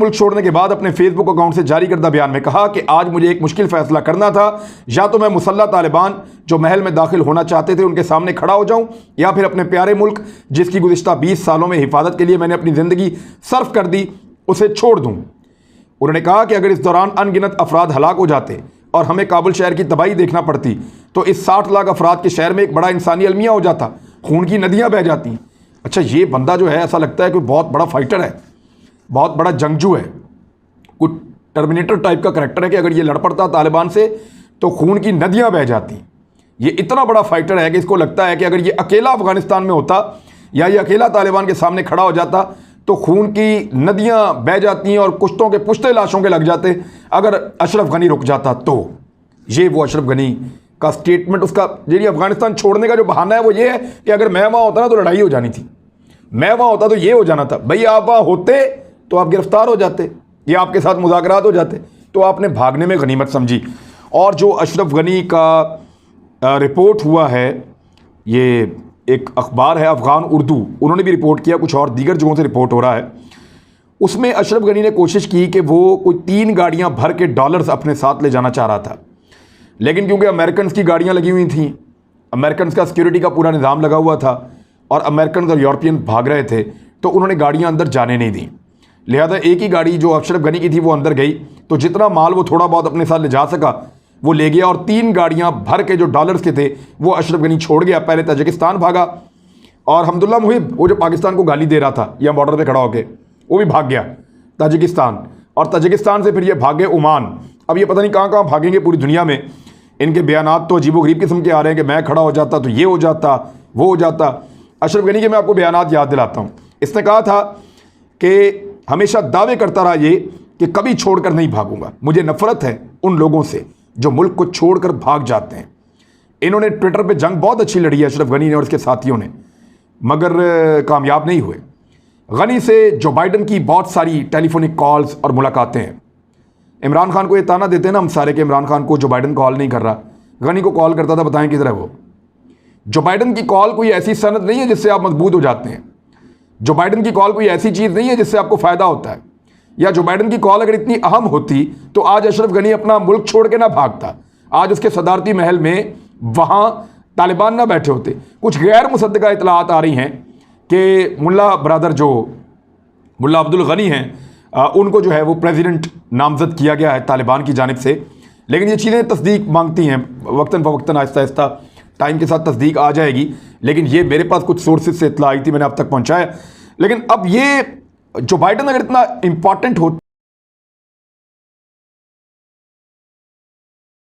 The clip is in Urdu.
ملک چھوڑنے کے بعد اپنے فیس بک اکاؤنٹ سے جاری کردہ بیان میں کہا کہ آج مجھے ایک مشکل فیصلہ کرنا تھا، یا تو میں مسلح طالبان جو محل میں داخل ہونا چاہتے تھے ان کے سامنے کھڑا ہو جاؤں، یا پھر اپنے پیارے ملک جس کی گزشتہ 20 سالوں میں حفاظت کے لیے میں نے اپنی زندگی صرف کر دی اسے چھوڑ دوں۔ انہوں نے کہا کہ اگر اس دوران ان گنت افراد ہلاک ہو جاتے اور ہمیں کابل شہر کی تباہی دیکھنا پڑتی تو اس 60 لاکھ افراد کے شہر میں ایک بڑا انسانی المیہ ہو جاتا، خون کی ندیاں بہہ جاتی۔ اچھا، یہ بندہ جو ہے ایسا لگتا ہے کہ بہت بڑا فائٹر ہے، بہت بڑا جنگجو ہے، کوئی ٹرمینیٹر ٹائپ کا کریکٹر ہے کہ اگر یہ لڑ پڑتا طالبان سے تو خون کی ندیاں بہہ جاتی۔ یہ اتنا بڑا فائٹر ہے کہ اس کو لگتا ہے کہ اگر یہ اکیلا افغانستان میں ہوتا یا یہ اکیلا طالبان کے سامنے کھڑا ہو جاتا تو خون کی ندیاں بہہ جاتی ہیں اور کشتوں کے پشتے لاشوں کے لگ جاتے اگر اشرف غنی رک جاتا تو۔ یہ وہ اشرف غنی کا سٹیٹمنٹ، اس کا یہ افغانستان چھوڑنے کا جو بہانہ ہے وہ یہ ہے کہ اگر میں وہاں ہوتا نا تو لڑائی ہو جانی تھی، میں وہاں ہوتا تو یہ ہو جانا تھا۔ بھئی آپ وہاں ہوتے تو آپ گرفتار ہو جاتے یا آپ کے ساتھ مذاکرات ہو جاتے، تو آپ نے بھاگنے میں غنیمت سمجھی۔ اور جو اشرف غنی کا رپورٹ ہوا ہے، یہ ایک اخبار ہے افغان اردو، انہوں نے بھی رپورٹ کیا، کچھ اور دیگر جگہوں سے رپورٹ ہو رہا ہے، اس میں اشرف غنی نے کوشش کی کہ وہ کوئی 3 گاڑیاں بھر کے ڈالرز اپنے ساتھ لے جانا چاہ رہا تھا، لیکن کیونکہ امریکنز کی گاڑیاں لگی ہوئی تھیں، امریکنز کا سیکیورٹی کا پورا نظام لگا ہوا تھا اور امریکنز اور یورپین بھاگ رہے تھے، تو انہوں نے گاڑیاں اندر جانے نہیں دیں۔ لہذا ایک ہی گاڑی جو اشرف غنی کی تھی وہ اندر گئی، تو جتنا مال وہ تھوڑا بہت اپنے ساتھ لے جا سکا وہ لے گیا، اور 3 گاڑیاں بھر کے جو ڈالرز کے تھے وہ اشرف غنی چھوڑ گیا۔ پہلے تاجکستان بھاگا، اور حمداللہ محب وہ جو پاکستان کو گالی دے رہا تھا یا بارڈر پہ کھڑا ہو کے، وہ بھی بھاگ گیا تاجکستان، اور تاجکستان سے پھر یہ بھاگے عمان۔ اب یہ پتہ نہیں کہاں کہاں بھاگیں گے پوری دنیا میں۔ ان کے بیانات تو عجیب و غریب قسم کے آ رہے ہیں کہ میں کھڑا ہو جاتا تو یہ ہو جاتا وہ ہو جاتا۔ اشرف غنی کے میں آپ کو بیانات یاد دلاتا ہوں۔ اس نے کہا تھا کہ ہمیشہ دعوے کرتا رہا یہ کہ کبھی چھوڑ کر نہیں بھاگوں گا، مجھے نفرت ہے ان لوگوں سے جو ملک کو چھوڑ کر بھاگ جاتے ہیں۔ انہوں نے ٹویٹر پہ جنگ بہت اچھی لڑی ہے اشرف غنی نے اور اس کے ساتھیوں نے، مگر کامیاب نہیں ہوئے۔ غنی سے جو بائیڈن کی بہت ساری ٹیلی فونک کالز اور ملاقاتیں ہیں۔ عمران خان کو یہ تانا دیتے ہیں نا ہم سارے کہ عمران خان کو جو بائیڈن کال نہیں کر رہا، غنی کو کال کرتا تھا، بتائیں کدھر ہے وہ؟ جو بائیڈن کی کال کوئی ایسی سند نہیں ہے جس سے آپ مضبوط ہو جاتے ہیں، جو بائیڈن کی کال کوئی ایسی چیز نہیں ہے جس سے آپ کو فائدہ ہوتا ہے، یا جو بائیڈن کی کال اگر اتنی اہم ہوتی تو آج اشرف غنی اپنا ملک چھوڑ کے نہ بھاگتا، آج اس کے صدارتی محل میں وہاں طالبان نہ بیٹھے ہوتے۔ کچھ غیر مصدقہ اطلاعات آ رہی ہیں کہ ملا برادر جو ملا عبد الغنی ہیں ان کو جو ہے وہ پریزیڈنٹ نامزد کیا گیا ہے طالبان کی جانب سے، لیکن یہ چیزیں تصدیق مانگتی ہیں، وقتاً فوقتاً آہستہ آہستہ ٹائم کے ساتھ تصدیق آ جائے گی، لیکن یہ میرے پاس کچھ سورسز سے اطلاع آئی تھی، میں نے اب تک پہنچایا۔ لیکن اب یہ جو بائیڈن اگر اتنا امپورٹنٹ ہوتا